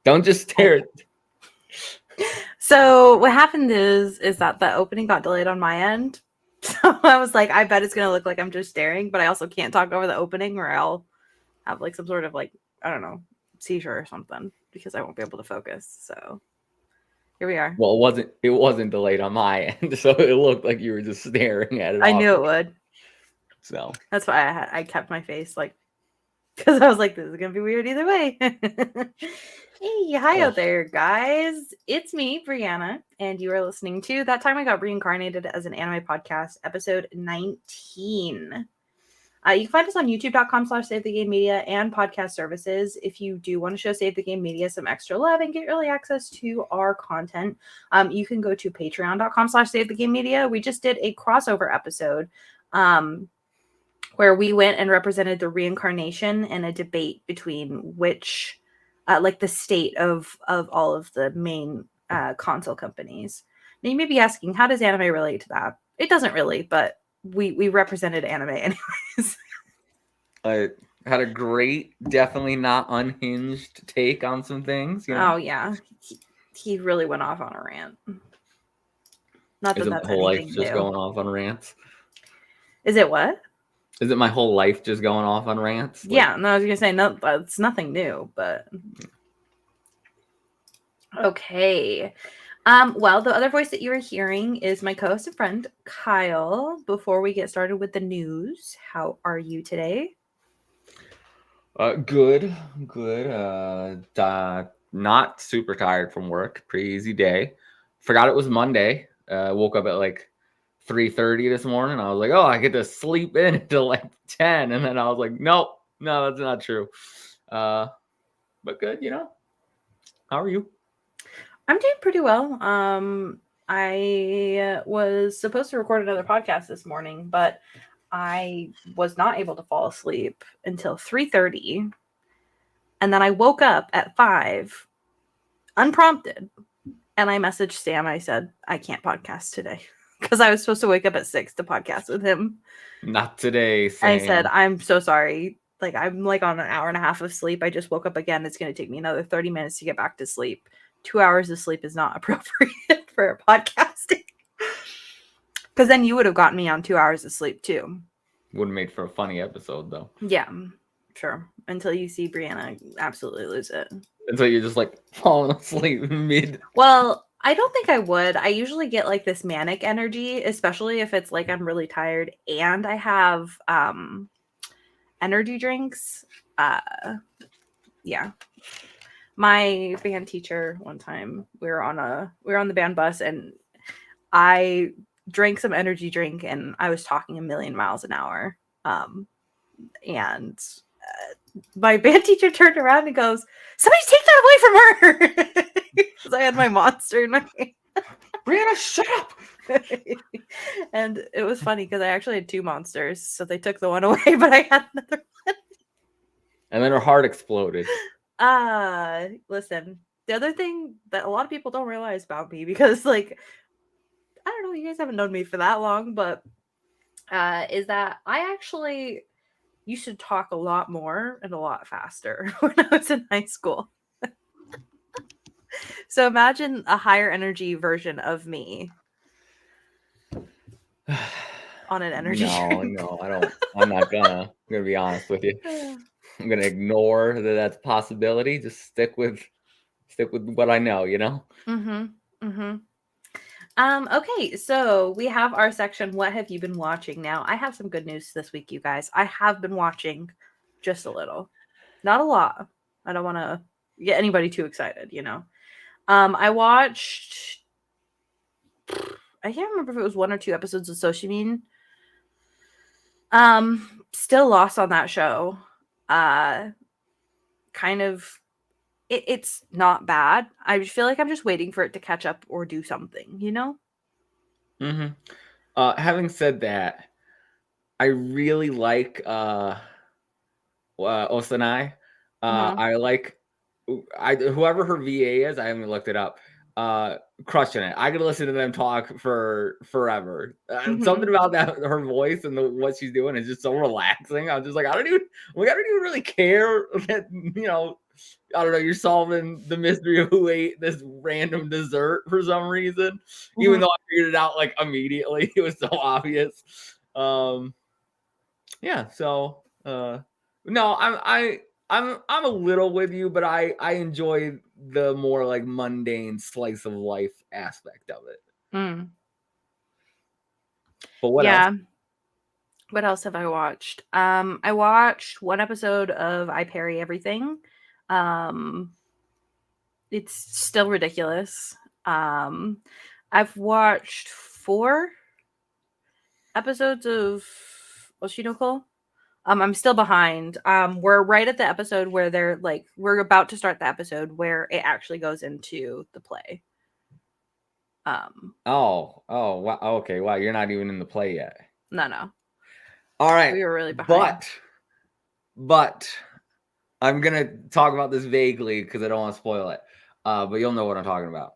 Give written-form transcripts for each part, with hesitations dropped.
Don't just stare. So what happened is that the opening got delayed on my end. So I was like, I bet it's gonna look like I'm just staring, but I also can't talk over the opening or I'll have like some sort of like, I don't know, seizure or something because I won't be able to focus. So here we are. Well, it wasn't delayed on my end, so it looked like you were just staring at it. I knew it would. So that's why I kept my face like, because I was like, this is gonna be weird either way. Hey, hi out there, guys. It's me, Brianna, and you are listening to That Time I Got Reincarnated as an Anime Podcast, episode 19. You can find us on youtube.com/SaveTheGameMedia and podcast services. If you do want to show Save the Game Media some extra love and get early access to our content, you can go to patreon.com/SaveTheGameMedia. We just did a crossover episode where we went and represented the reincarnation in a debate between which, like the state of all of the main console companies. Now you may be asking, how does anime relate to that? It doesn't really, but we represented anime anyways. I had a great, definitely not unhinged take on some things. You know? Oh yeah, he really went off on a rant. Not that Isn't that's my whole life anything just new. going off on rants? Is it what? Is it my whole life just going off on rants? Yeah, no, I was gonna say no, it's nothing new, but okay. Well, the other voice that you are hearing is my co-host and friend, Kyle. Before we get started with the news, how are you today? Good. Not super tired from work. Pretty easy day. Forgot it was Monday. Woke up at like 3:30 this morning. I was like, oh, I get to sleep in until like 10. And then I was like, nope, no, that's not true. But good, you know. How are you? I'm doing pretty well. I was supposed to record another podcast this morning, but I was not able to fall asleep until 3:30. And then I woke up at 5, unprompted. And I messaged Sam. I said, I can't podcast today. Because I was supposed to wake up at 6 to podcast with him. Not today, Sam. I said, I'm so sorry. Like, I'm like on an hour and a half of sleep. I just woke up again. It's going to take me another 30 minutes to get back to sleep. 2 hours of sleep is not appropriate for podcasting. Because then you would have gotten me on 2 hours of sleep too. Would have made for a funny episode though. Yeah, sure. Until you see Brianna absolutely lose it. Until you're just like falling asleep mid. Well, I don't think I would. I usually get like this manic energy, especially if it's like I'm really tired and I have energy drinks. Yeah. My band teacher one time, we were on the band bus and I drank some energy drink and I was talking a million miles an hour. And my band teacher turned around and goes, "Somebody take that away from her!" Because I had my monster in my hand. Brianna, shut up! And it was funny because I actually had 2 monsters, so they took the one away, but I had another one. And then her heart exploded. Listen, the other thing that a lot of people don't realize about me, because like, I don't know, you guys haven't known me for that long, but is that I actually used to talk a lot more and a lot faster when I was in high school. So imagine a higher energy version of me on an energy drink. No, I don't. I'm not gonna. I'm gonna be honest with you. I'm gonna ignore that that's a possibility. Just stick with what I know, you know? Okay, so we have our section, What Have You Been Watching? Now, I have some good news this week, you guys. I have been watching just a little. Not a lot. I don't want to get anybody too excited, you know? I watched, I can't remember if it was 1 or 2 episodes of Soshimin. Still lost on that show. Kind of, it's not bad. I feel like I'm just waiting for it to catch up or do something, you know? Having said that, I really like Osanai. I like whoever her VA is. I haven't looked it up. crushing it. I could listen to them talk for forever. Mhm. Something about that, her voice and what she's doing is just so relaxing. I'm just like, I don't even really care that, you know, I don't know, you're solving the mystery of who ate this random dessert for some reason, even though I figured it out like immediately. It was so obvious. Yeah, so no, I'm a little with you, but I enjoy the more like mundane slice of life aspect of it. Mm. But what else? Yeah. What else have I watched? I watched one episode of I Parry Everything. It's still ridiculous. I've watched 4 episodes of Oshinoko. I'm still behind. We're right at the episode where they're like, we're about to start the episode where it actually goes into the play. Oh, wow. Okay, wow, you're not even in the play yet. No. All right. We were really behind. But I'm gonna talk about this vaguely because I don't want to spoil it. But you'll know what I'm talking about.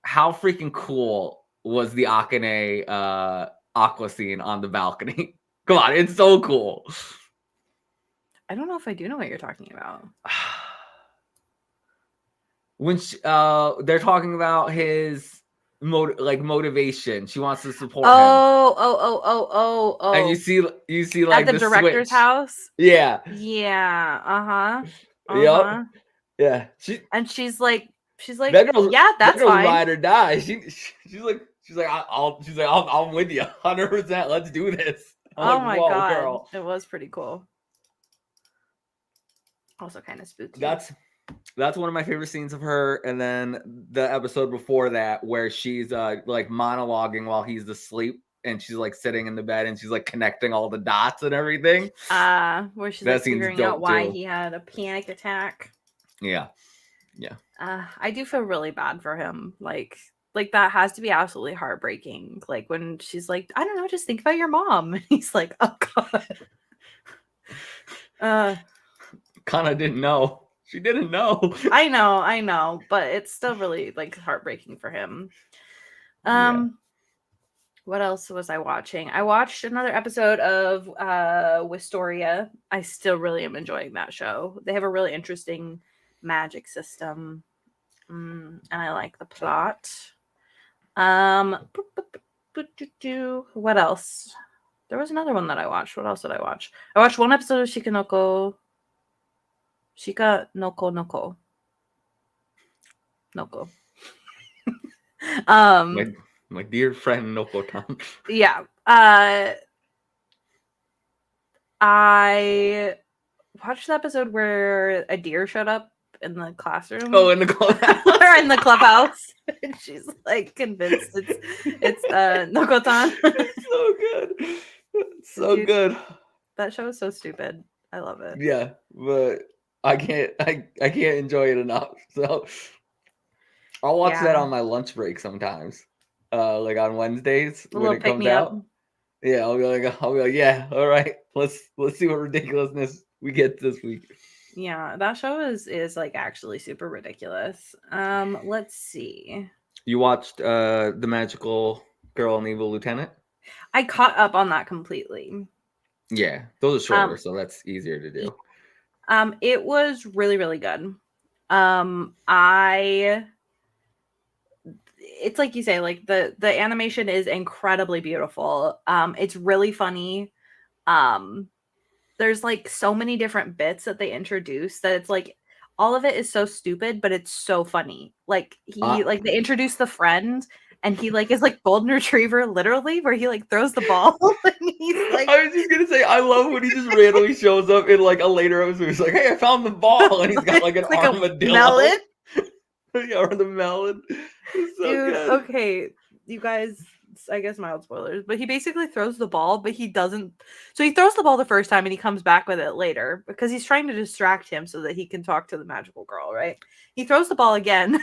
How freaking cool was the Akane aqua scene on the balcony? Come on, it's so cool. I don't know if I do know what you're talking about. When they're talking about his motivation, she wants to support him. Oh. And you see like at the director's switch. house. Yeah. Yep. Yeah. She's like, that girl's, yeah, that's that girl's fine. ride or die. She's like, I'm with you, 100%. Let's do this. I'm my whoa, god, girl. it was pretty cool. Also kind of spooky. That's one of my favorite scenes of her. And then the episode before that, where she's like monologuing while he's asleep, and she's like sitting in the bed, and she's like connecting all the dots and everything. Where she's like figuring out why he had a panic attack. Yeah. I do feel really bad for him. Like that has to be absolutely heartbreaking. Like when she's like, I don't know, just think about your mom. And he's like, oh god. Kana didn't know. She didn't know. I know, but it's still really like heartbreaking for him. What else was I watching? I watched another episode of Wistoria. I still really am enjoying that show. They have a really interesting magic system. And I like the plot. What else? There was another one that I watched. What else did I watch? I watched one episode of Shika Noko. My dear friend Noko-tan. Yeah. I watched the episode where a deer showed up in the classroom. Oh, in the clubhouse. Or in the clubhouse. And she's like convinced it's Noko-tan. It's so good. It's so Dude, good. That show is so stupid. I love it. Yeah, but I can't enjoy it enough. So I'll watch that on my lunch break sometimes. Like on Wednesdays when it comes out. Yeah, I'll be like, yeah, all right. Let's see what ridiculousness we get this week. Yeah, that show is like actually super ridiculous. Let's see. You watched The Magical Girl and the Evil Lieutenant? I caught up on that completely. Yeah, those are shorter, so that's easier to do. It was really, really good. It's like you say, like the animation is incredibly beautiful. It's really funny. There's like so many different bits that they introduce that it's like all of it is so stupid, but it's so funny. Like they introduce the friend, and he like is like golden retriever literally, where he like throws the ball. And he's like, I was just gonna say, I love when he just randomly shows up in like a later episode. He's like, hey, I found the ball, and he's got like an armadillo. Melon. Yeah, or the melon. It's so Dude, good. Okay, you guys, I guess mild spoilers, but he basically throws the ball, but he doesn't. So he throws the ball the first time and he comes back with it later because he's trying to distract him so that he can talk to the magical girl, right? He throws the ball again,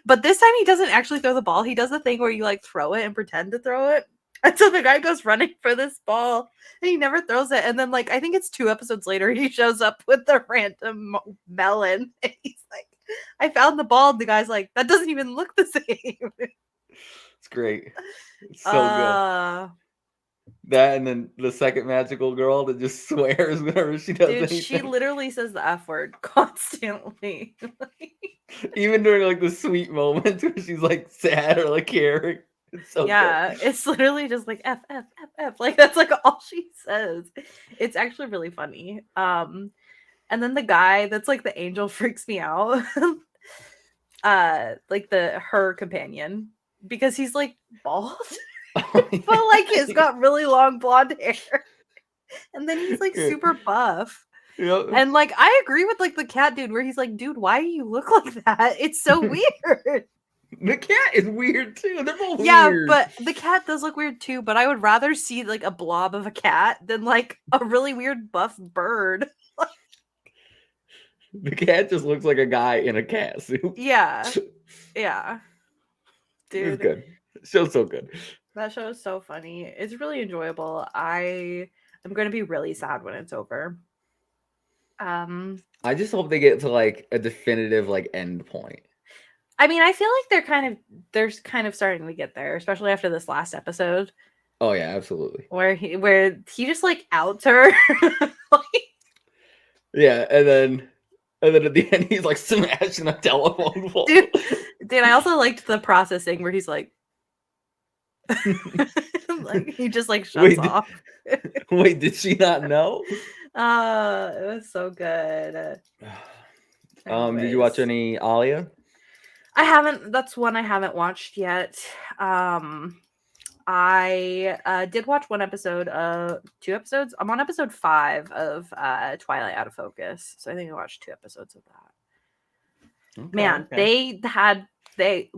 but this time he doesn't actually throw the ball. He does the thing where you like throw it and pretend to throw it. And so the guy goes running for this ball and he never throws it. And then like, I think it's 2 episodes later, he shows up with the random melon. And he's like, I found the bald. The guy's like, that doesn't even look the same. It's great. It's so good. That and then the second magical girl that just swears whenever she does anything. She literally says the F word constantly. Even during like the sweet moments where she's like sad or like caring. It's so good. It's literally just like F F F F. Like that's like all she says. It's actually really funny. And then the guy that's like the angel freaks me out. Like her companion, because he's like bald. But like he's got really long blonde hair. And then he's like super buff. Yep. And like I agree with like the cat dude where he's like, dude, why do you look like that? It's so weird. The cat is weird too. They're both weird. But the cat does look weird too. But I would rather see like a blob of a cat than like a really weird buff bird. The cat just looks like a guy in a cat suit. Yeah. Yeah. Dude. It's good. The show's so good. That show is so funny. It's really enjoyable. I'm going to be really sad when it's over. I just hope they get to like a definitive like end point. I mean, I feel like they're kind of starting to get there, especially after this last episode. Oh yeah, absolutely. Where he just like outs her. Yeah, and then at the end he's like smashing a telephone pole. Dude, I also liked the processing where he's like, like he just like shuts off. Wait, did she not know? It was so good. Did you watch any Alia? I haven't. That's one I haven't watched yet. I did watch one episode of 2 episodes. I'm on episode 5 of Twilight Out of Focus, so I think I watched 2 episodes of that. Okay, man, okay. They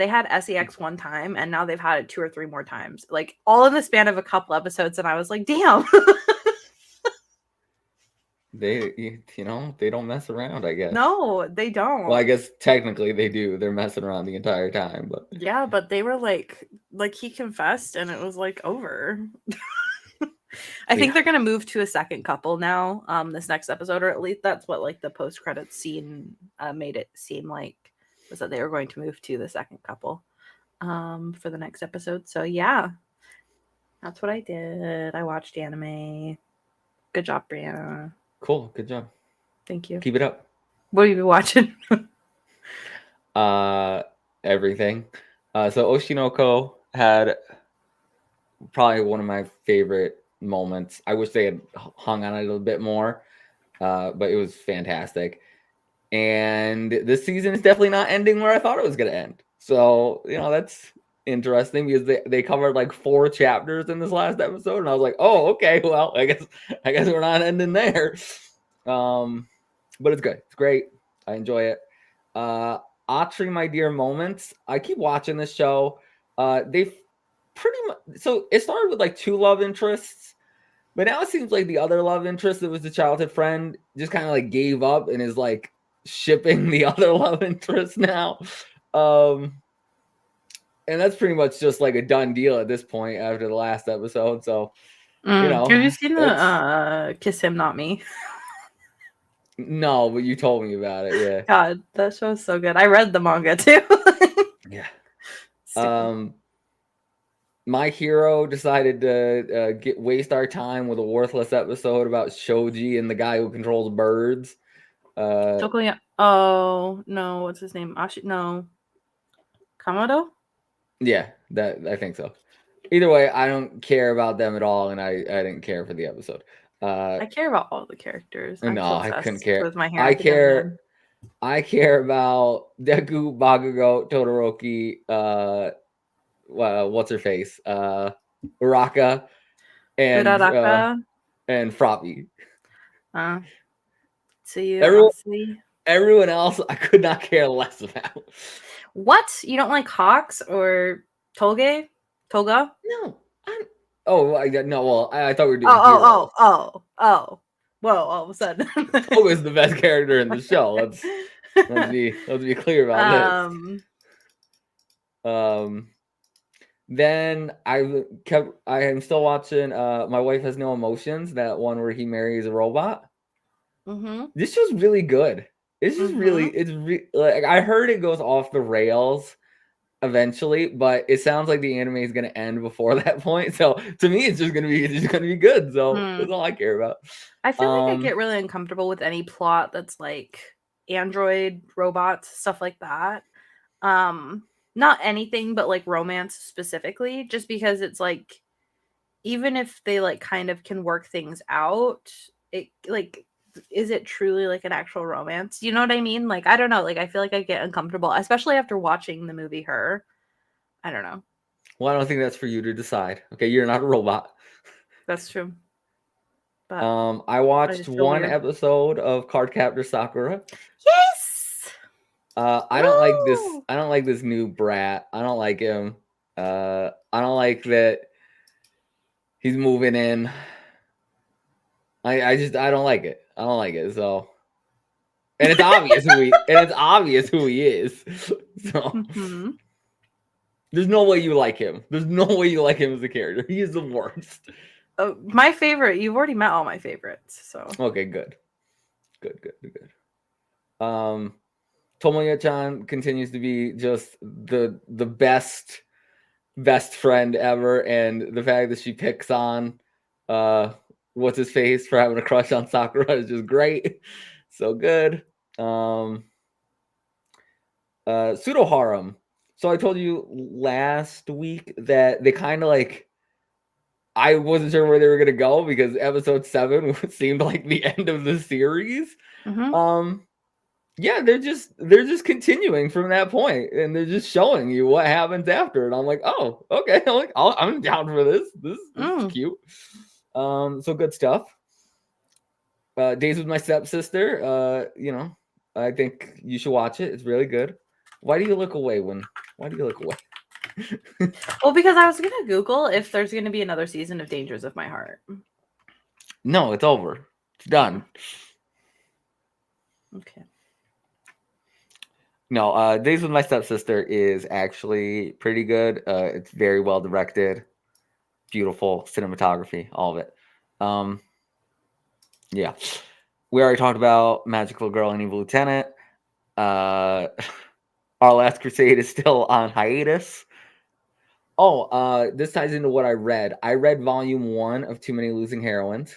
had SEX one time and now they've had it 2 or 3 more times, like all in the span of a couple episodes, and I was like, damn. They don't mess around, I guess. No, they don't. Well, I guess technically they do. They're messing around the entire time, but yeah, but they were like he confessed and it was like over. I think they're gonna move to a second couple now, this next episode, or at least that's what like the post-credits scene made it seem like, was that they were going to move to the second couple for the next episode. So yeah, that's what I did. I watched anime. Good job, Brianna. Cool, good job. Thank you. Keep it up. What have you been watching? Everything. So Oshinoko had probably one of my favorite moments. I wish they had hung on it a little bit more, but it was fantastic. And this season is definitely not ending where I thought it was going to end. So, that's interesting because they covered like 4 chapters in this last episode, and I was like, oh, okay, well, I guess we're not ending there. But it's good. It's great. I enjoy it. Atri, My Dear Moments. I keep watching this show. They've pretty much, so it started with like 2 love interests, but now it seems like the other love interest that was the childhood friend just kind of like gave up and is like shipping the other love interest now. And that's pretty much just like a done deal at this point after the last episode. So, have you seen the Kiss Him Not Me? No, but you told me about it. Yeah. God, that show is so good. I read the manga too. Yeah. My Hero decided to waste our time with a worthless episode about Shoji and the guy who controls birds. Oh no, what's his name? Kamado? Yeah, I think so. Either way, I don't care about them at all, and I didn't care for the episode. I care about all the characters. I couldn't care. With my hair I care about Deku, Bakugo, Todoroki, what's her face? Uraka and Froppy. Everyone else I could not care less about. What? You don't like Hawks or Toga? No. I thought we were doing Whoa, all of a sudden. Toga's the best character in the show. Let's be clear about this. Then I am still watching My Wife Has No Emotions, that one where he marries a robot. Mm-hmm. This show's really good. it's just really, like I heard it goes off the rails eventually, but it sounds like the anime is going to end before that point. So to me, it's just going to be good. So that's all I care about. I feel like I get really uncomfortable with any plot that's like android robots, stuff like that. Not anything but like romance specifically, just because it's like even if they like kind of can work things out, it like is it truly like an actual romance? You know what I mean? Like I don't know, like I feel like I get uncomfortable, especially after watching the movie Her. I don't know. Well, I don't think that's for you to decide. Okay, you're not a robot. That's true. But I watched one episode of Cardcaptor Sakura. Yes. I don't like this. I don't like this new brat. I don't like him. I don't like that he's moving in. I don't like it. I don't like it. So, and it's obvious who he is. So there's no way you like him. There's no way you like him as a character. He is the worst. My favorite. You've already met all my favorites. So okay, good. Tomoya-chan continues to be just the best friend ever, and the fact that she picks on what's his face for having a crush on Sakura is just great. So good. Pseudo harem. So I told you last week that they kind of like, I wasn't sure where they were gonna go because episode 7 seemed like the end of the series. Yeah, they're just continuing from that point, and they're just showing you what happens after. And I'm like, oh, okay, I'm down for this. This is cute. So good stuff. Days with My Stepsister. I think you should watch it. It's really good. Why do you look away? Why do you look away? Well, because I was gonna Google if there's gonna be another season of Dangers of My Heart. No, it's over. It's done. Okay. No, Days with My Stepsister is actually pretty good. It's very well directed, beautiful cinematography, all of it. Yeah. We already talked about Magical Girl and Evil Lieutenant. Our Last Crusade is still on hiatus. Oh, this ties into what I read. I read volume 1 of Too Many Losing Heroines.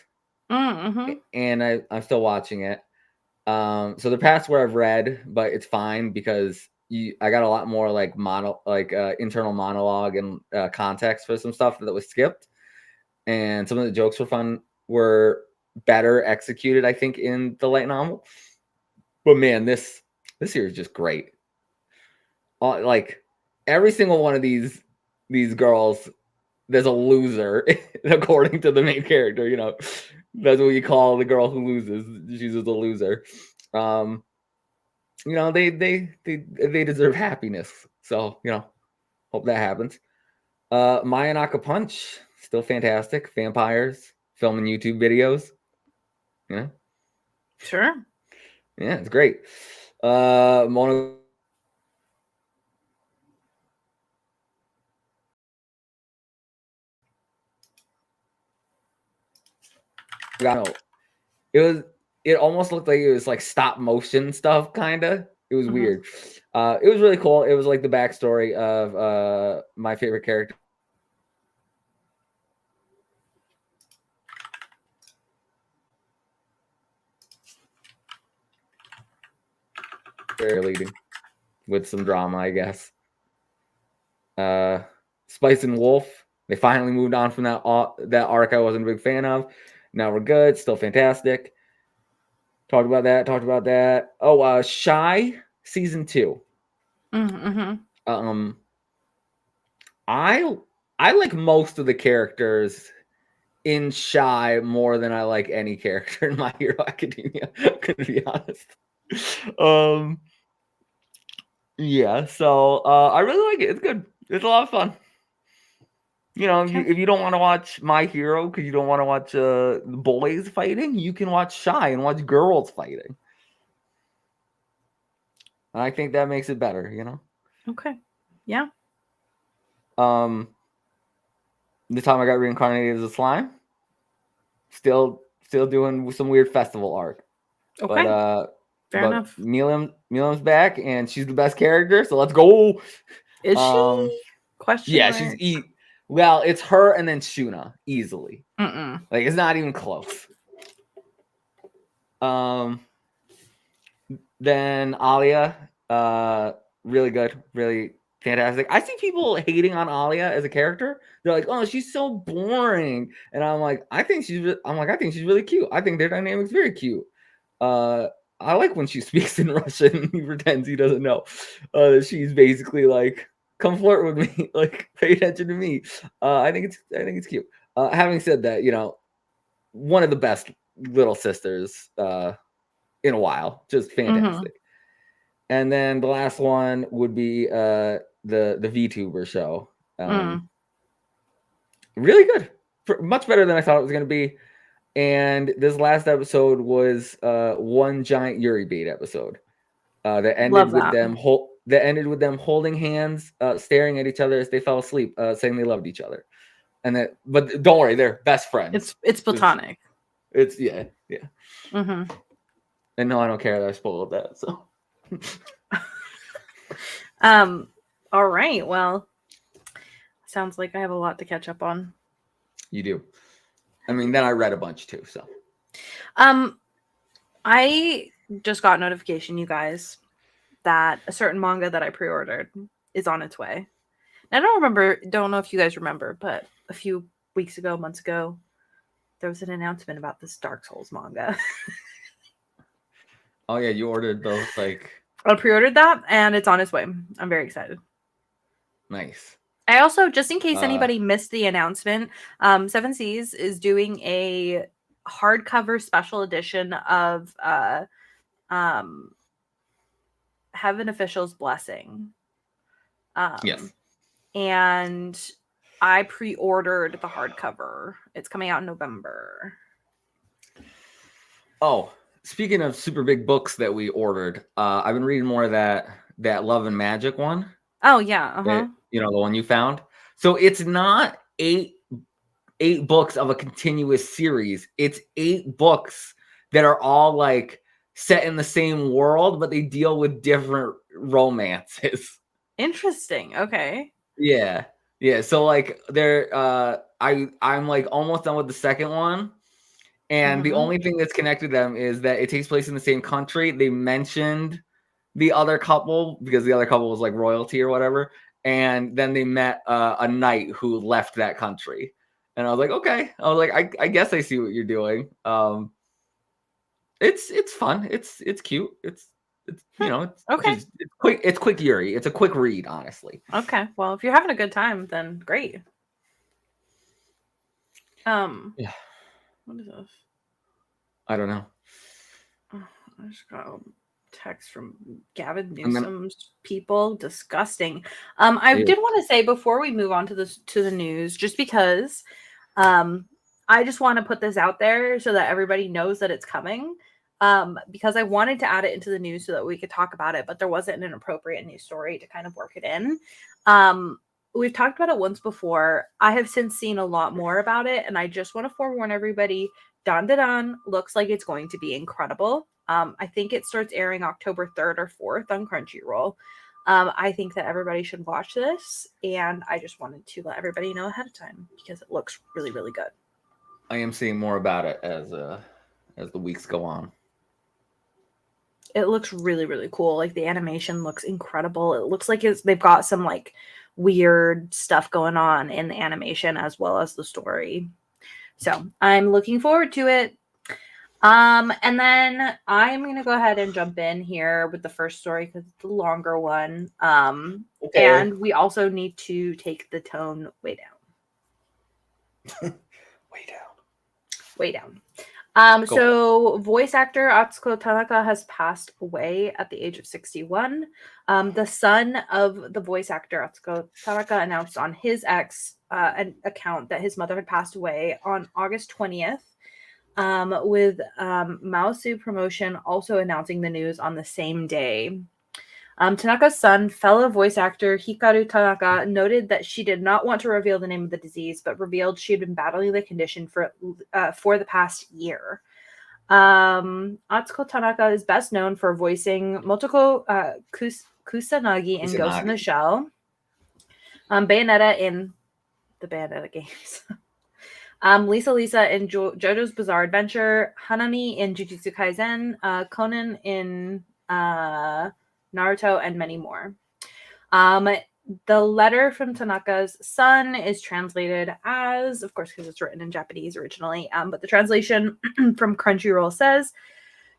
And I'm still watching it. So they're past where I've read, but it's fine because I got a lot more like internal monologue and context for some stuff that was skipped, and some of the jokes were better executed, I think, in the light novel. But man, this series is just great. Like every single one of these girls, there's a loser according to the main character. You know, that's what you call the girl who loses. She's just a loser. You know, they deserve happiness. So, you know, hope that happens. Mayanaka Punch, still fantastic. Vampires, filming YouTube videos. You know? Sure. Yeah, it's great. Mono it almost looked like it was like stop motion stuff, kind of. It was weird. It was really cool. It was like the backstory of my favorite character. Leading with some drama, I guess. Spice and Wolf, they finally moved on from that arc I wasn't a big fan of. Now we're good. Still fantastic. Talked about that. Oh, Shy season 2. I like most of the characters in Shy more than I like any character in My Hero Academia. To be honest. Yeah. So I really like it. It's good. It's a lot of fun. You know, if you don't want to watch My Hero because you don't want to watch boys fighting, you can watch Shy and watch girls fighting. And I think that makes it better, you know? Okay. Yeah. The time I got reincarnated as a slime. Still doing some weird festival art. Okay. But Fair but enough. Milam's back, and she's the best character. So let's go. Is she? Question Yeah, mark. Well, it's her and then Shuna easily. Mm-mm. Like it's not even close. Then Alia, really good, really fantastic. I see people hating on Alia as a character. They're like, "Oh, she's so boring," and I'm like, I think she's really cute. I think their dynamic's very cute. I like when she speaks in Russian and he pretends he doesn't know. She's basically like, "Come flirt with me, like pay attention to me." I think it's cute. Having said that, one of the best little sisters in a while, just fantastic. And then the last one would be the VTuber show. Really good, much better than I thought it was going to be. And this last episode was one giant Yuri bait episode that ended with them holding hands, staring at each other as they fell asleep, saying they loved each other. But don't worry, they're best friends. It's platonic. It's yeah. And no, I don't care that I spoiled that. So. All right. Well, sounds like I have a lot to catch up on. You do. I mean, then I read a bunch too. So. I just got notification, you guys, that a certain manga that I pre-ordered is on its way. And I don't know if you guys remember, but a few months ago, there was an announcement about this Dark Souls manga. Oh yeah, you ordered those like. I pre-ordered that, and it's on its way. I'm very excited. Nice. I also, just in case anybody missed the announcement, Seven Seas is doing a hardcover special edition of Heaven Official's Blessing. Yes. And I pre-ordered the hardcover. It's coming out in November. Oh, speaking of super big books that we ordered, I've been reading more of that Love and Magic one. Oh yeah, the one you found. So it's not eight books of a continuous series. It's 8 books that are all like set in the same world, but they deal with different romances. Interesting. Okay. Yeah. So like I'm like almost done with the second one. And the only thing that's connected them is that it takes place in the same country. They mentioned the other couple because the other couple was like royalty or whatever. And then they met a knight who left that country. And I was like, okay. I was like, I guess I see what you're doing. It's fun. It's cute. It's okay. It's quick Yuri. It's a quick read, honestly. Okay. Well, if you're having a good time, then great. Yeah. What is this? I don't know. I just got a text from Gavin Newsom's people. Disgusting. I did want to say before we move on to the news, just because I just want to put this out there so that everybody knows that it's coming. Because I wanted to add it into the news so that we could talk about it, but there wasn't an appropriate news story to kind of work it in. We've talked about it once before. I have since seen a lot more about it, and I just want to forewarn everybody, Dan looks like it's going to be incredible. I think it starts airing October 3rd or 4th on Crunchyroll. I think that everybody should watch this, and I just wanted to let everybody know ahead of time because it looks really, really good. I am seeing more about it as the weeks go on. It looks really, really cool. Like the animation looks incredible. It looks like they've got some like weird stuff going on in the animation as well as the story. So I'm looking forward to it. And then I'm going to go ahead and jump in here with the first story because it's the longer one. Okay. And we also need to take the tone way down. Way down. So voice actor Atsuko Tanaka has passed away at the age of 61. The son of the voice actor Atsuko Tanaka announced on his X an account that his mother had passed away on August 20th, with Maosu Promotion also announcing the news on the same day. Tanaka's son, fellow voice actor Hikaru Tanaka, noted that she did not want to reveal the name of the disease, but revealed she had been battling the condition for the past year. Atsuko Tanaka is best known for voicing Motoko Kusanagi in Ghost in the Kusanagi. Shell, Bayonetta in the Bayonetta games, Lisa in JoJo's Bizarre Adventure, Hanami in Jujutsu Kaisen, Conan in Naruto, and many more. The letter from Tanaka's son is translated as, of course, because it's written in Japanese originally, but the translation from Crunchyroll says,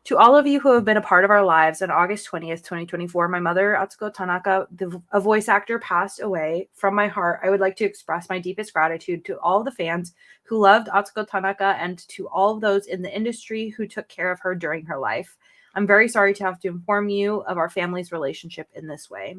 "To all of you who have been a part of our lives, on August 20th, 2024, my mother, Atsuko Tanaka, a voice actor, passed away. From my heart, I would like to express my deepest gratitude to all the fans who loved Atsuko Tanaka and to all of those in the industry who took care of her during her life. I'm very sorry to have to inform you of our family's relationship in this way.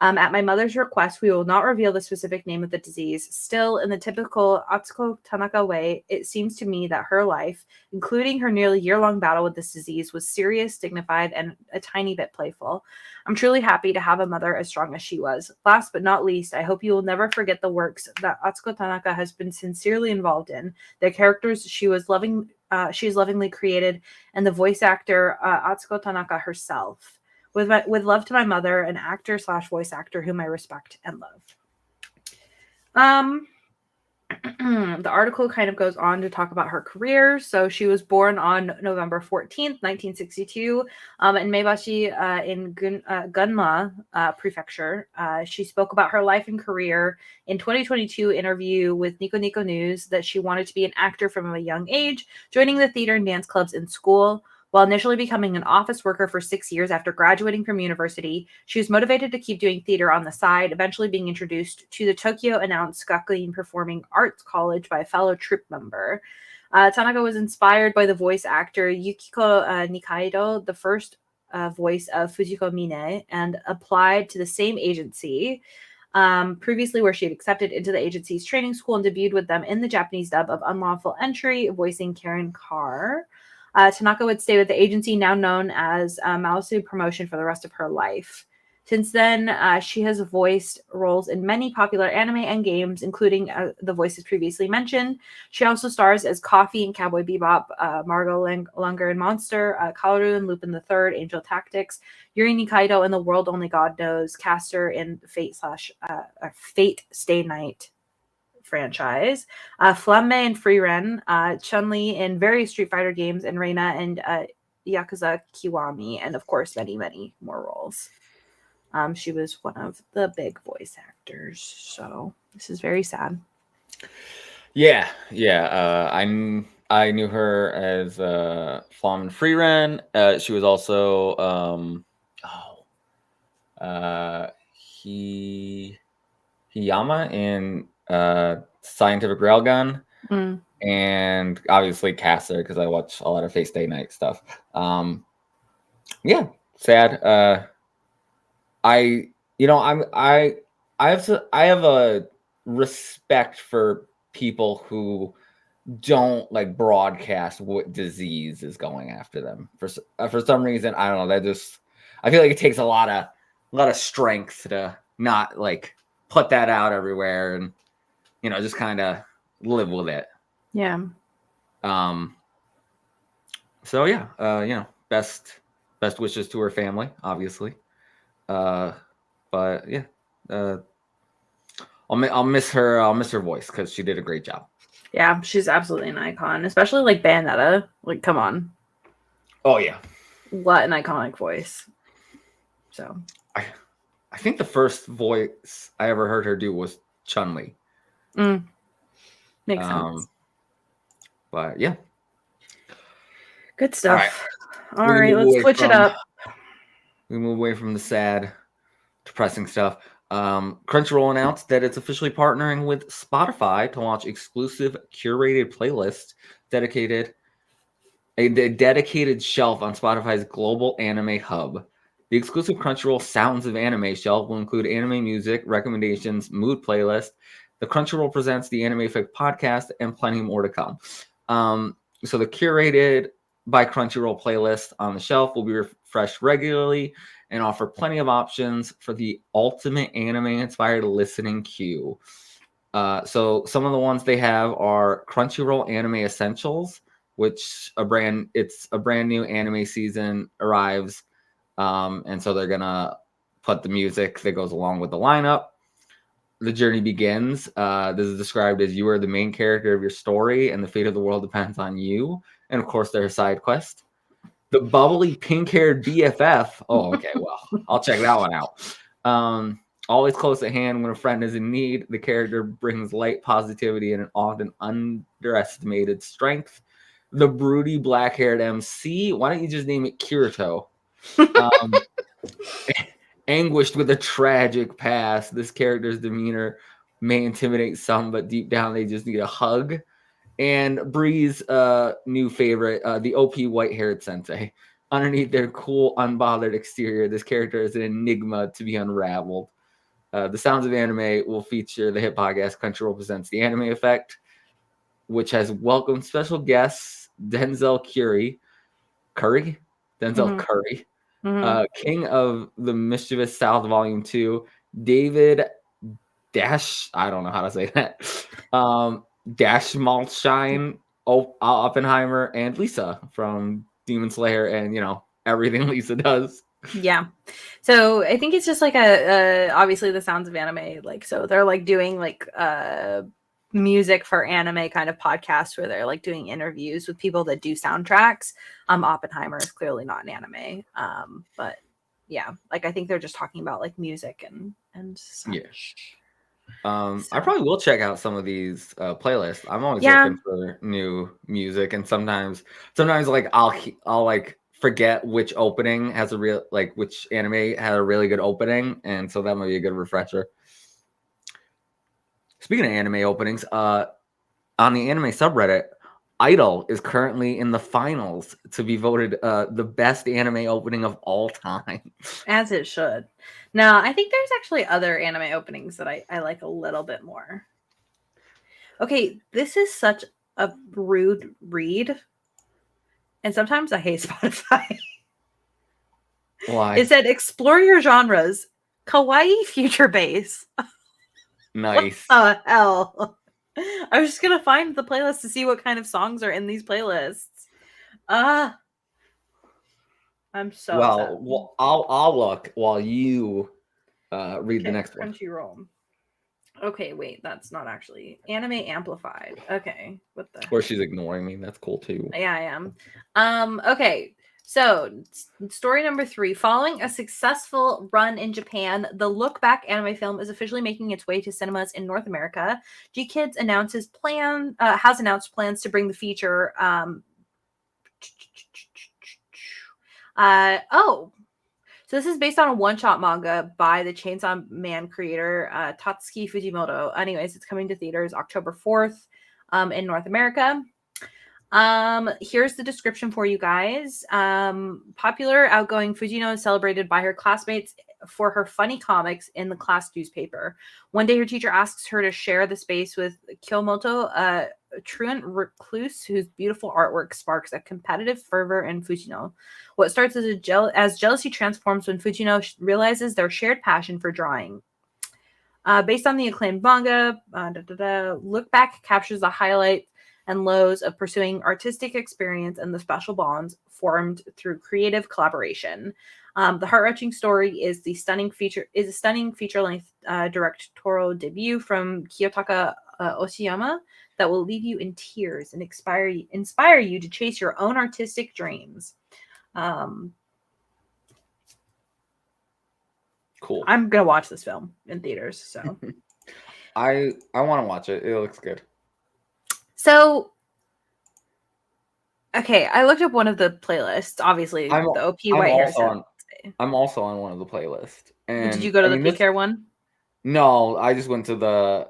At my mother's request, we will not reveal the specific name of the disease. Still, in the typical Atsuko Tanaka way, it seems to me that her life, including her nearly year-long battle with this disease, was serious, dignified, and a tiny bit playful. I'm truly happy to have a mother as strong as she was. Last but not least, I hope you will never forget the works that Atsuko Tanaka has been sincerely involved in, the characters she is lovingly created, and the voice actor Atsuko Tanaka herself. With love to my mother, an actor / voice actor whom I respect and love." The article kind of goes on to talk about her career. So she was born on November 14th, 1962, in Maebashi in Gunma Prefecture. She spoke about her life and career in 2022 interview with Nico Nico News that she wanted to be an actor from a young age, joining the theater and dance clubs in school. While initially becoming an office worker for 6 years after graduating from university, she was motivated to keep doing theater on the side, eventually being introduced to the Tokyo-announced Gakuin Performing Arts College by a fellow troupe member. Tanaka was inspired by the voice actor Yukiko Nikaido, the first voice of Fujiko Mine, and applied to the same agency previously, where she had accepted into the agency's training school and debuted with them in the Japanese dub of Unlawful Entry, voicing Karen Carr. Tanaka would stay with the agency, now known as Mausu Promotion, for the rest of her life. Since then, she has voiced roles in many popular anime and games, including the voices previously mentioned. She also stars as Coffee in Cowboy Bebop, Margot Lunger in Monster, Kaoru in Lupin III, Angel Tactics, Yuri Nikaido in The World Only God Knows, Caster in Fate Stay Night franchise, Flamme in Frieren, Chun-Li in various Street Fighter games, and Reina and Yakuza Kiwami, and of course many, many more roles. She was one of the big voice actors, so this is very sad. Yeah. I knew her as Flamme in Frieren. She was also Hiyama in Scientific Railgun, and obviously Caster, because I watch a lot of Fate Stay Night stuff. Yeah, sad. I have a respect for people who don't like broadcast what disease is going after them. For some reason, I don't know. I feel like it takes a lot of strength to not like put that out everywhere and just kind of live with it. Yeah. So yeah, best wishes to her family, obviously. But yeah, I'll miss her. I'll miss her voice because she did a great job. Yeah, she's absolutely an icon, especially like Bayonetta. Like, come on. Oh yeah, what an iconic voice. So I think the first voice I ever heard her do was Chun-Li. Makes sense. But yeah, good stuff. All right, let's switch it up. We move away from the sad, depressing stuff. Crunchyroll announced that it's officially partnering with Spotify to launch exclusive curated playlists a dedicated shelf on Spotify's global anime hub. The exclusive Crunchyroll Sounds of Anime shelf will include anime music, recommendations, mood playlist. The Crunchyroll Presents the Anime Effect podcast, and plenty more to come. So the curated by Crunchyroll playlist on the shelf will be refreshed regularly and offer plenty of options for the ultimate anime-inspired listening queue. So some of the ones they have are Crunchyroll Anime Essentials, which it's a brand new anime season arrives. And so they're gonna put the music that goes along with the lineup. The journey begins. This is described as you are the main character of your story, and the fate of the world depends on you. And of course, there's a side quest. The bubbly pink-haired BFF. Oh, okay. Well, I'll check that one out. Always close at hand when a friend is in need. The character brings light positivity and an often underestimated strength. The broody black-haired MC. Why don't you just name it Kirito? Anguished with a tragic past, this character's demeanor may intimidate some, but deep down they just need a hug. And Bree's new favorite, the OP white-haired sensei. Underneath their cool, unbothered exterior, this character is an enigma to be unraveled. The Sounds of Anime will feature the hit podcast Crunchyroll Presents The Anime Effect, which has welcomed special guests Denzel Curry. King of the Mischievous South Volume 2, David Dash, I don't know how to say that, Dash Maltshine, Oppenheimer, and Lisa from Demon Slayer, and, everything Lisa does. Yeah. So I think it's just like obviously the Sounds of Anime, like, so they're like doing like music for anime kind of podcast where they're like doing interviews with people that do soundtracks. Oppenheimer is clearly not an anime, but yeah, like I think they're just talking about like music and such. Yeah. I probably will check out some of these playlists. I'm always looking for new music, and sometimes like I'll like forget which opening has which anime had a really good opening, and so that might be a good refresher. Speaking of anime openings, on the anime subreddit, Idol is currently in the finals to be voted the best anime opening of all time. As it should. Now, I think there's actually other anime openings that I like a little bit more. Okay, this is such a rude read. And sometimes I hate Spotify. Why? It said, explore your genres. Kawaii future bass. Nice. What the hell? I was just going to find the playlist to see what kind of songs are in these playlists. I'm so upset. Well, I'll look while you read the next one. Crunchyroll. Okay, wait, that's not actually Anime Amplified. Okay, what the? Or she's ignoring me. That's cool too. Yeah, I am. Okay, so story number 3. Following a successful run in Japan, the Look Back anime film is officially making its way to cinemas in North America. GKIDS has announced plans to bring the feature. So this is based on a one-shot manga by the Chainsaw Man creator, Tatsuki Fujimoto. Anyways, it's coming to theaters October 4th in North America. Here's the description for you guys. Popular, outgoing Fujino is celebrated by her classmates for her funny comics in the class newspaper. One day, her teacher asks her to share the space with Kyomoto, a truant recluse whose beautiful artwork sparks a competitive fervor in Fujino. What starts as jealousy transforms when Fujino realizes their shared passion for drawing. Based on the acclaimed manga, Look Back captures the highlights and lows of pursuing artistic experience and the special bonds formed through creative collaboration. The heart-wrenching story is a stunning feature-length directorial debut from Kiyotaka Oshiyama that will leave you in tears and inspire you to chase your own artistic dreams. Cool. I'm gonna watch this film in theaters, so I want to watch it. It looks good. So, okay, I looked up one of the playlists. Obviously, the OP White Hair. I'm also on one of the playlists. And did you go to the pink hair one? No, I just went to the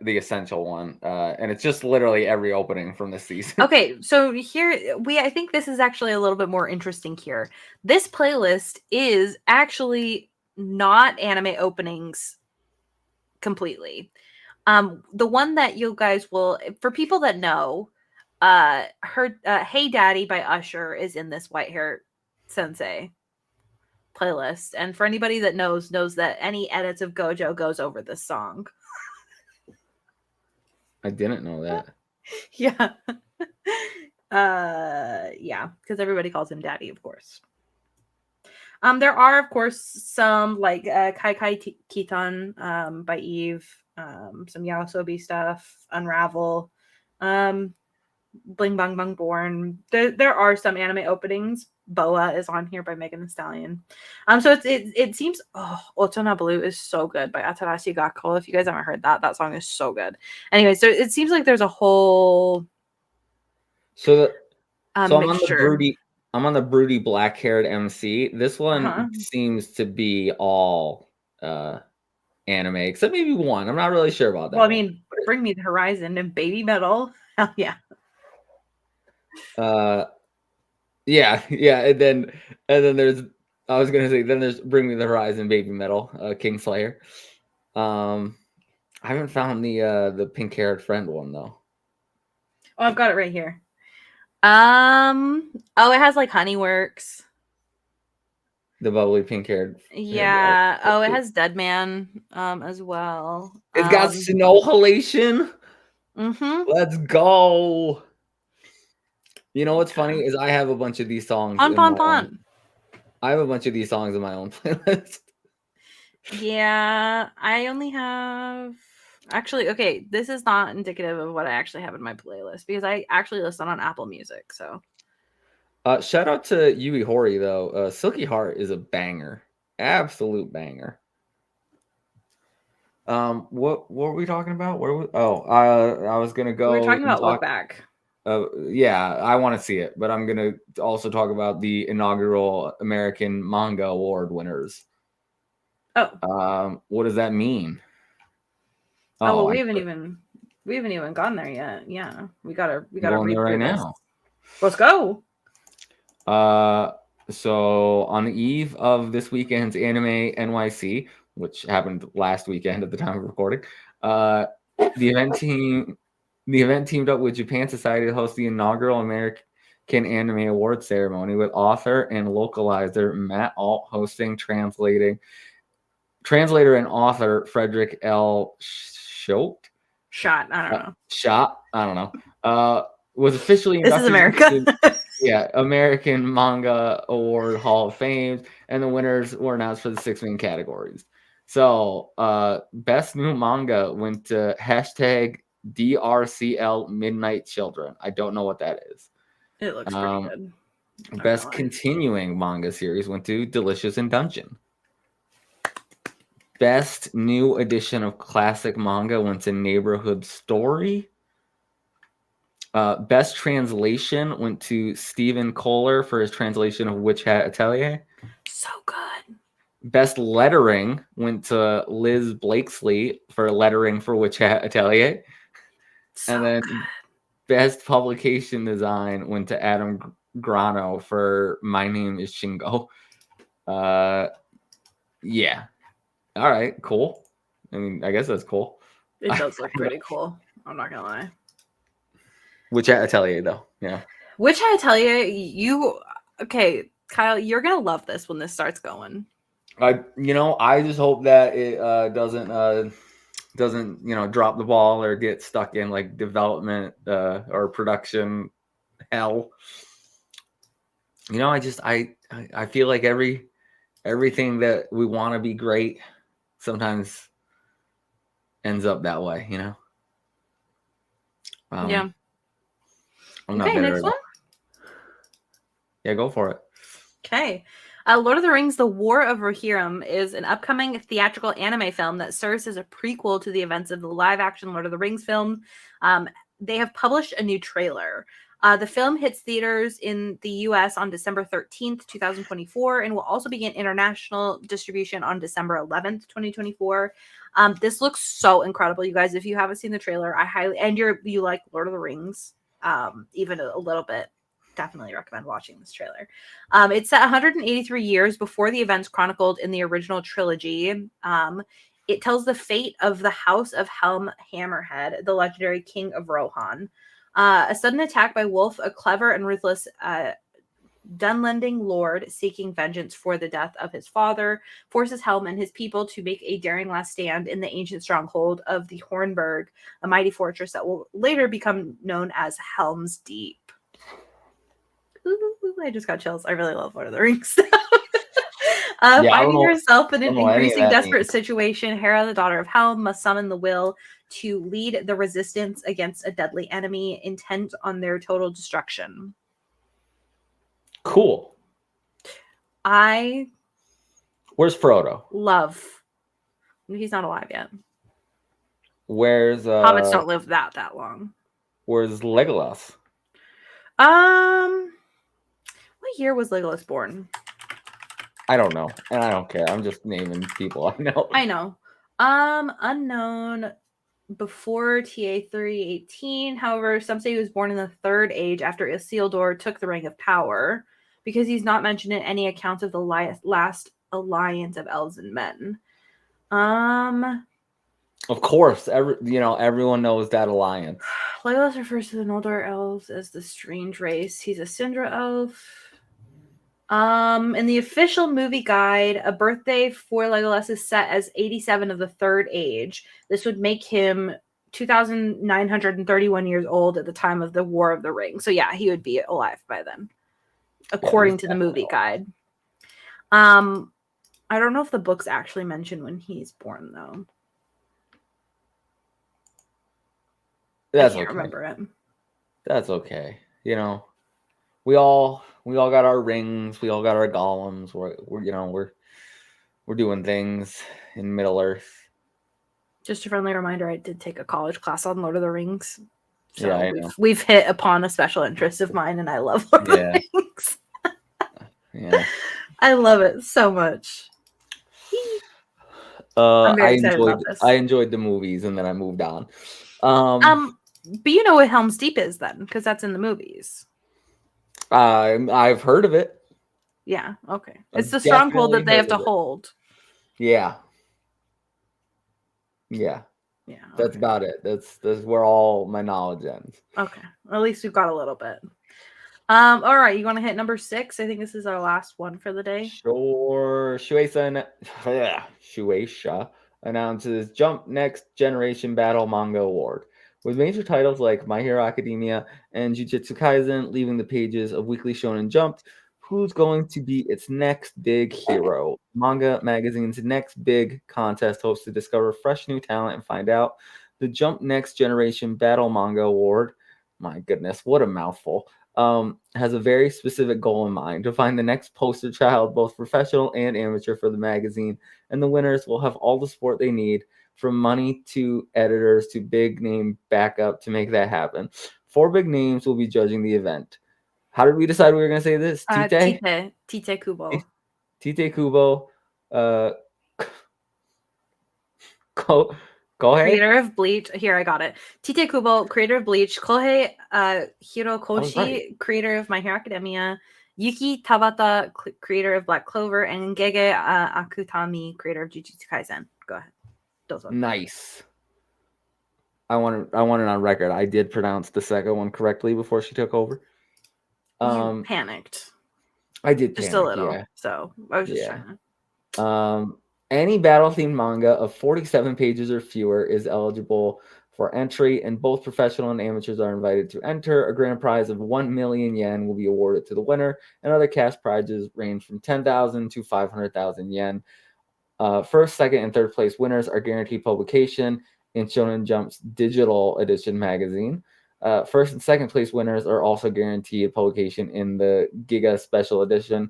essential one, and it's just literally every opening from this season. Okay, so here I think this is actually a little bit more interesting here. This playlist is actually not anime openings completely. The one that you guys will, for people that know, Hey Daddy by Usher is in this White Hair Sensei playlist, and for anybody that knows that any edits of Gojo goes over this song. I didn't know that. Yeah. Yeah, because everybody calls him Daddy, of course. There are, of course, some like Kai Kai Kitan by Eve, some Yaosobi stuff, Unravel, Bling Bang Bang Born. There are some anime openings. Boa is on here by Megan Thee Stallion. So it seems Otona Blue is so good by Atarashi Gakko. If you guys haven't heard that song is so good. Anyway, so it seems like there's a whole So mixture. I'm on the broody black-haired MC. This one seems to be all anime, except maybe one. I'm not really sure about that. Well, I mean, Bring Me the Horizon and Baby Metal. Hell yeah. Yeah. And then there's there's Bring Me the Horizon, Baby Metal, Kingslayer. I haven't found the pink-haired friend one though. Oh, I've got it right here. Oh, it has like Honeyworks. The bubbly pink-haired. Yeah. Oh, it has Deadman as well. It's got Snow Halation. Mm-hmm. Let's go. You know what's funny is I have a bunch of these songs. I have a bunch of these songs in my own playlist. Yeah, I only have actually. Okay, this is not indicative of what I actually have in my playlist because I actually listen on Apple Music. So, shout out to Yui Horii though. Silky Heart is a banger, absolute banger. What were we talking about? I was gonna go. We were talking about Look Back. Yeah, I want to see it, but I'm gonna also talk about the inaugural American Manga Award winners. Oh. What does that mean? Oh, well, we haven't even gone there yet. Yeah, we gotta read there right this. now. Let's go. So on the eve of this weekend's Anime NYC, which happened last weekend at the time of recording, the event teamed up with Japan Society to host the inaugural American Anime Awards ceremony with author and localizer Matt Alt hosting, translator and author Frederick L. Shot. I don't know. Was officially this is America. American Manga Award Hall of Fame, and the winners were announced for the 6 main categories. So, best new manga went to #DRCL Midnight Children. I don't know what that is. It looks pretty good. Best continuing manga series went to Delicious in Dungeon. Best new edition of classic manga went to Neighborhood Story. Best translation went to Stephen Kohler for his translation of Witch Hat Atelier. So good. Best lettering went to Liz Blakesley for lettering for Witch Hat Atelier. And then best publication design went to Adam Grano for My Name is Shingo. Yeah. All right, cool. I mean, I guess that's cool. It does look pretty cool. I'm not gonna lie. Witch Hat Atelier, though. Yeah. Witch Hat Atelier, okay, Kyle, you're gonna love this when this starts going. I just hope that it doesn't drop the ball or get stuck in like development or production hell. I feel like everything that we want to be great sometimes ends up that way, yeah. I'm not next one. Yeah, go for it. Okay. Lord of the Rings: The War of Rohirrim is an upcoming theatrical anime film that serves as a prequel to the events of the live-action Lord of the Rings film. They have published a new trailer. The film hits theaters in the U.S. on December 13th, 2024, and will also begin international distribution on December 11th, 2024. This looks so incredible, you guys. If you haven't seen the trailer, and you like Lord of the Rings, even a little bit, definitely recommend watching this trailer. It's set 183 years before the events chronicled in the original trilogy. It tells the fate of the House of Helm Hammerhead, the legendary king of Rohan. A sudden attack by Wolf, a clever and ruthless Dunlending lord seeking vengeance for the death of his father, forces Helm and his people to make a daring last stand in the ancient stronghold of the Hornburg, a mighty fortress that will later become known as Helm's Deep. I just got chills. I really love Lord of the Rings. Yeah, Finding herself in I an don't know what any of increasing that desperate means. situation, Hera, the daughter of Hel, must summon the will to lead the resistance against a deadly enemy intent on their total destruction. Cool. I Where's Frodo? love. He's not alive yet. Where's Hobbits don't live that long. Where's Legolas? What year was Legolas born? I don't know, and I don't care. I'm just naming people I know. I know. Unknown before TA 318. However, some say he was born in the Third Age after Isildur took the Ring of Power, because he's not mentioned in any accounts of the last alliance of elves and men. Of course, everyone knows that alliance. Legolas refers to the Noldor elves as the strange race. He's a Sindra elf. In the official movie guide, a birthday for Legolas is set as 87 of the Third Age. This would make him 2,931 years old at the time of the War of the Ring. So yeah, he would be alive by then, according to the movie guide. I don't know if the books actually mention when he's born, though. I can't remember it. That's okay. We all got our rings. We all got our golems. We're doing things in Middle Earth. Just a friendly reminder, I did take a college class on Lord of the Rings. So yeah, we've hit upon a special interest of mine, and I love Lord of the Rings. Yeah. I love it so much. I'm very excited about this. I enjoyed the movies, and then I moved on. But you know what Helm's Deep is then, because that's in the movies. I've heard of it. Yeah, okay. It's the stronghold that they have to hold. Yeah. Yeah. Yeah. That's about it. That's where all my knowledge ends. Okay. At least we've got a little bit. All right, you want to hit number 6? I think this is our last one for the day. Sure. Shueisha announces Jump Next Generation Battle Manga Award. With major titles like My Hero Academia and Jujutsu Kaisen leaving the pages of Weekly Shonen Jump, who's going to be its next big hero? Manga Magazine's next big contest hopes to discover fresh new talent and find out. The Jump Next Generation Battle Manga Award, my goodness, what a mouthful, has a very specific goal in mind: to find the next poster child, both professional and amateur, for the magazine, and the winners will have all the support they need, from money to editors to big name backup, to make that happen. 4 big names will be judging the event. How did we decide we were going to say this? Tite Kubo. Tite Kubo. Kohei? Creator of Bleach. Here, I got it. Tite Kubo, creator of Bleach. Kohei Hirokoshi, creator of My Hero Academia. Yuki Tabata, creator of Black Clover. And Gege Akutami, creator of Jujutsu Kaisen. Go ahead. Nice. I want it on record. I did pronounce the second one correctly before she took over. You panicked. I did just a little. Yeah. So I was just trying to. Any battle-themed manga of 47 pages or fewer is eligible for entry, and both professional and amateurs are invited to enter. A grand prize of 1 million yen will be awarded to the winner, and other cash prizes range from 10,000 to 500,000 yen. First, second, and third place winners are guaranteed publication in Shonen Jump's digital edition magazine. First and second place winners are also guaranteed publication in the Giga Special Edition.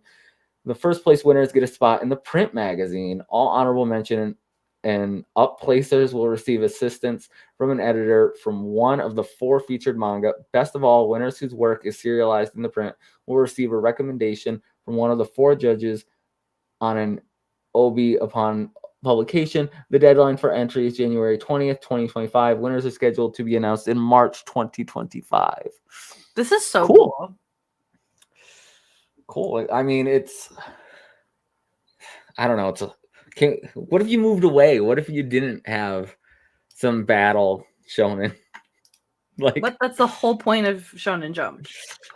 The first place winners get a spot in the print magazine. All honorable mention and up placers will receive assistance from an editor from one of the 4 featured manga. Best of all, winners whose work is serialized in the print will receive a recommendation from one of the 4 judges on an OB upon publication. The deadline for entry is January 20th, 2025. Winners are scheduled to be announced in March 2025. This is so cool. Cool. I mean, I don't know. What if you moved away? What if you didn't have some battle shonen? But that's the whole point of Shonen Jump.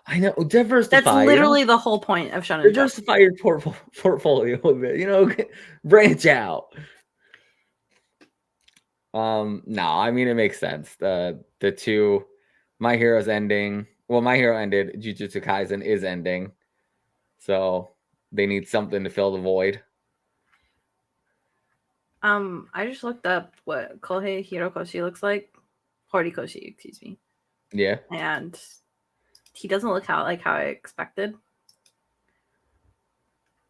I know. Diversify. That's literally the whole point of Shonen Jump. Diversify your portfolio a bit. Branch out. No, I mean, it makes sense. The 2 My Hero's ending. Well, My Hero ended. Jujutsu Kaisen is ending. So they need something to fill the void. I just looked up what Kohei Hirokoshi looks like. Horikoshi, excuse me. Yeah. And he doesn't look how I expected.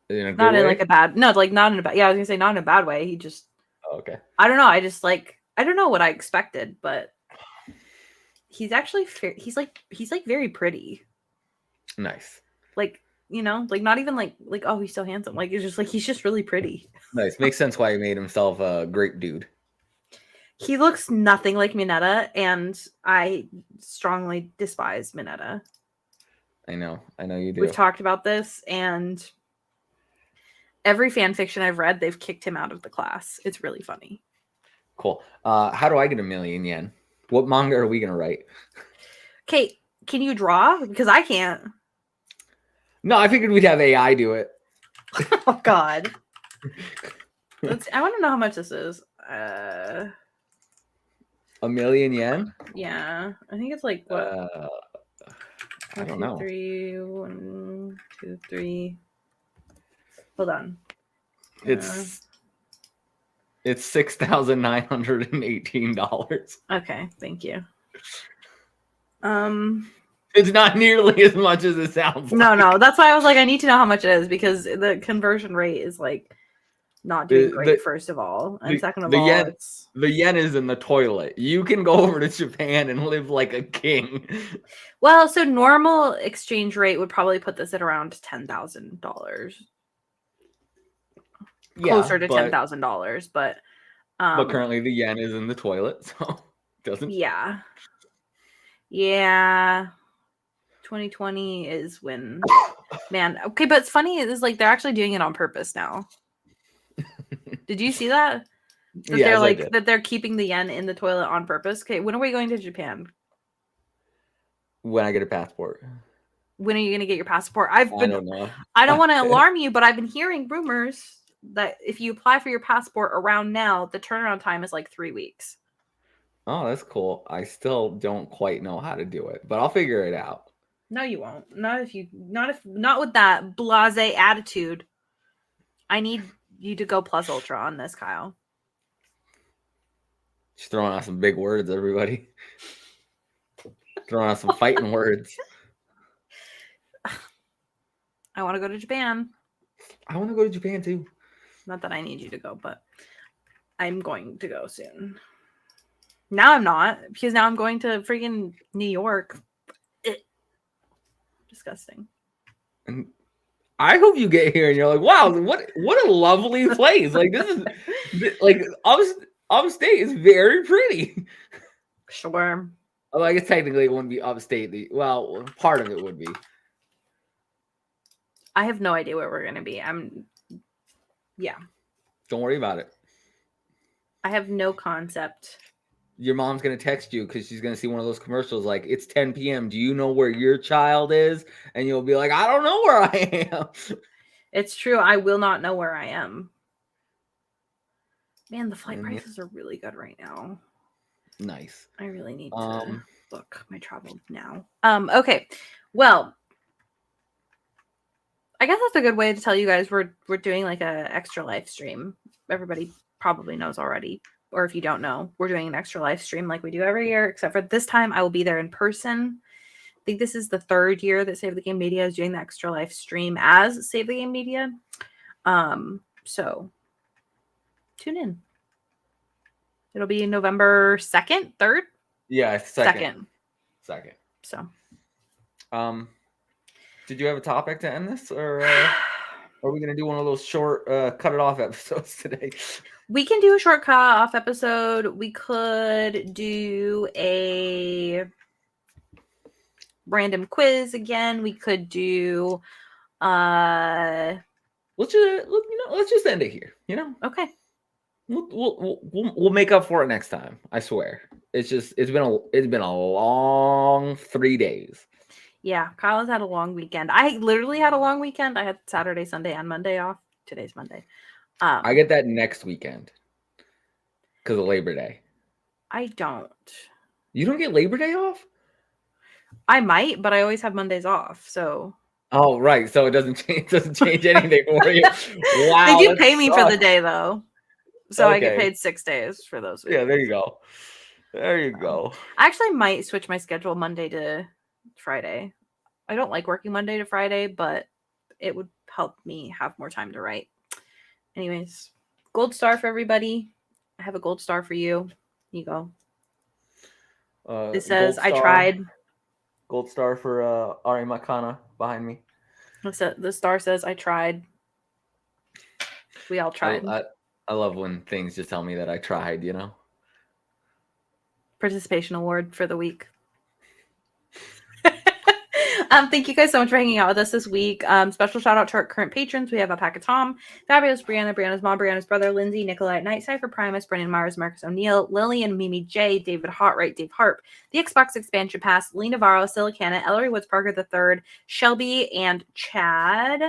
In a good Not way? in like a bad not in a bad I was gonna say not in a bad way. He just Okay. I don't know. I just like I don't know what I expected, but he's actually he's like very pretty. Nice. Like, like not even like oh he's so handsome. Like it's just like he's just really pretty. Nice. Makes sense why he made himself a great dude. He looks nothing like Mineta, and I strongly despise Mineta. I know you do. We've talked about this, and every fan fiction I've read, they've kicked him out of the class. It's really funny. Cool. How do I get 1,000,000 yen? What manga are we gonna write? Okay, can you draw? Because I can't. No, I figured we'd have AI do it. Oh God. I want to know how much this is. 1,000,000 yen? Yeah, I think it's like what? I don't know. 1, 2, 3. Hold on. It's $6,918. Okay, thank you. It's not nearly as much as it sounds like. No, that's why I was like, I need to know how much it is because the conversion rate is like not doing great. First of all, and second of all, the yen is in the toilet. You can go over to Japan and live like a king. Well, so normal exchange rate would probably put this at around $10,000. Closer to $10,000, but currently the yen is in the toilet, so it doesn't. Yeah. 2020 is when, man. Okay, but it's funny. It's like they're actually doing it on purpose now. Did you see that? They're like that they're keeping the yen in the toilet on purpose. Okay, when are we going to Japan? When I get a passport. When are you going to get your passport? I don't know. I don't want to alarm you, but I've been hearing rumors that if you apply for your passport around now, the turnaround time is like 3 weeks. Oh, that's cool. I still don't quite know how to do it, but I'll figure it out. No, you won't. Not with that blasé attitude. I need you to go plus ultra on this, Kyle. Just throwing out some big words, everybody. Throwing out some fighting words. I want to go to Japan. I want to go to Japan too. Not that I need you to go, but I'm going to go soon. Now I'm not, because now I'm going to freaking New York. Disgusting. And I hope you get here and you're like, wow, what a lovely place. Like this is like upstate is very pretty. Sure. Well, I guess technically it wouldn't be upstate. Well, part of it would be. I have no idea where we're gonna be. Yeah. Don't worry about it. I have no concept. Your mom's going to text you because she's going to see one of those commercials like, it's 10 p.m. Do you know where your child is? And you'll be like, I don't know where I am. It's true. I will not know where I am. Man, the flight prices are really good right now. Nice. I really need to book my travel now. Okay. Well, I guess that's a good way to tell you guys we're doing like a extra live stream. Everybody probably knows already. Or if you don't know, we're doing an extra live stream like we do every year, except for this time I will be there in person. I think this is the 3rd year that Save the Game Media is doing the extra live stream as Save the Game Media. So tune in. It'll be November 2nd, 3rd? Yeah, second. So. Did you have a topic to end this, or are we going to do one of those short cut it off episodes today? We can do a short cut off episode. We could do a random quiz again. We could do let's just end it here, Okay. We'll make up for it next time. I swear. It's been a long 3 days. Yeah, Kyle has had a long weekend. I literally had a long weekend. I had Saturday, Sunday, and Monday off. Today's Monday. I get that next weekend because of Labor Day. I don't. You don't get Labor Day off? I might, but I always have Mondays off, so. Oh, right. So it doesn't change anything for you. Wow. They do that pay me for the sucks. day though, so I get Okay. paid 6 days for those weeks. Yeah, there you go. There you go. I actually might switch my schedule Monday to Friday. I don't like working Monday to Friday, but it would help me have more time to write. Anyways, gold star for everybody. I have a gold star for you. You go. It says, I tried. Gold star for Ari Makana behind me. The star says, I tried. We all tried. I love when things just tell me that I tried, you know? Participation award for the week. Thank you guys so much for hanging out with us this week. Special shout out to our current patrons. We have Alpaca Tom, Fabulous Brianna, Brianna's mom, Brianna's brother, Lindsay, Nicolette Knight, Cypher Primus, Brennan Myers, Marcus O'Neill, Lillian, Mimi J, David Hartright, Dave Harp, the Xbox Expansion Pass, Lee Navarro, Silicana, Ellery Woods Parker III, Shelby, and Chad.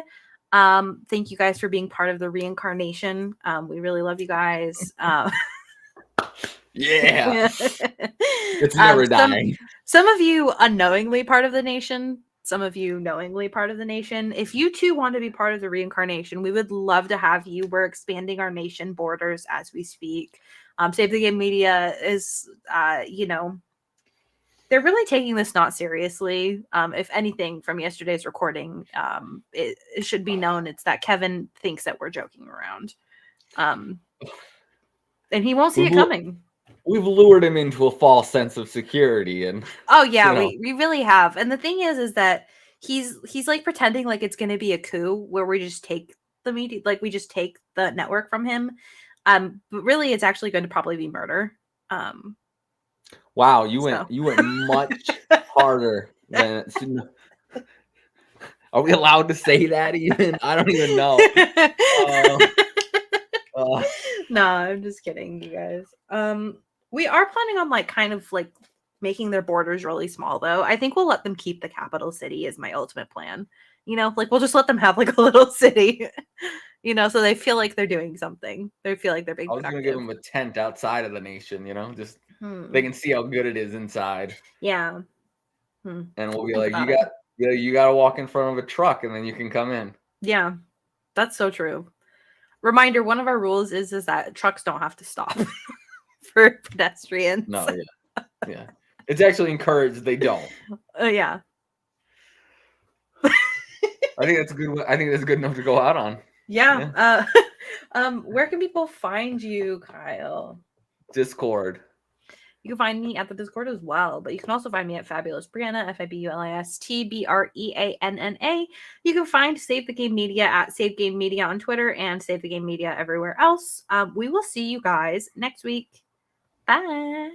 Thank you guys for being part of the reincarnation. We really love you guys. Yeah. It's never dying. Some of you unknowingly part of the nation. Some of you knowingly part of the nation. If you too want to be part of the reincarnation, we would love to have you. We're expanding our nation borders as we speak. Save the Game Media is, they're really taking this not seriously. If anything, from yesterday's recording, it should be known it's that Kevin thinks that we're joking around. And he won't see it coming. We've lured him into a false sense of security, and oh yeah, we really have. And the thing is that he's like pretending like it's going to be a coup where we just take the media, like we just take the network from him. But really, it's actually going to probably be murder. Wow, you went much harder than. Are we allowed to say that even? I don't even know. No, I'm just kidding, you guys. We are planning on kind of making their borders really small, though. I think we'll let them keep the capital city is my ultimate plan. We'll just let them have a little city, so they feel like they're doing something. They feel like they're being productive. I was going to give them a tent outside of the nation, just they can see how good it is inside. Yeah. And we'll be like, you got to walk in front of a truck and then you can come in. Yeah, that's so true. Reminder, one of our rules is that trucks don't have to stop for pedestrians. No, yeah. It's actually encouraged they don't. Yeah. I think that's good. I think that's good enough to go out on. Yeah. Where can people find you, Kyle? Discord. You can find me at the Discord as well, but you can also find me at Fabulous Brianna, FIBULISTBREANNA. You can find Save the Game Media at Save Game Media on Twitter and Save the Game Media everywhere else. We will see you guys next week. Bye.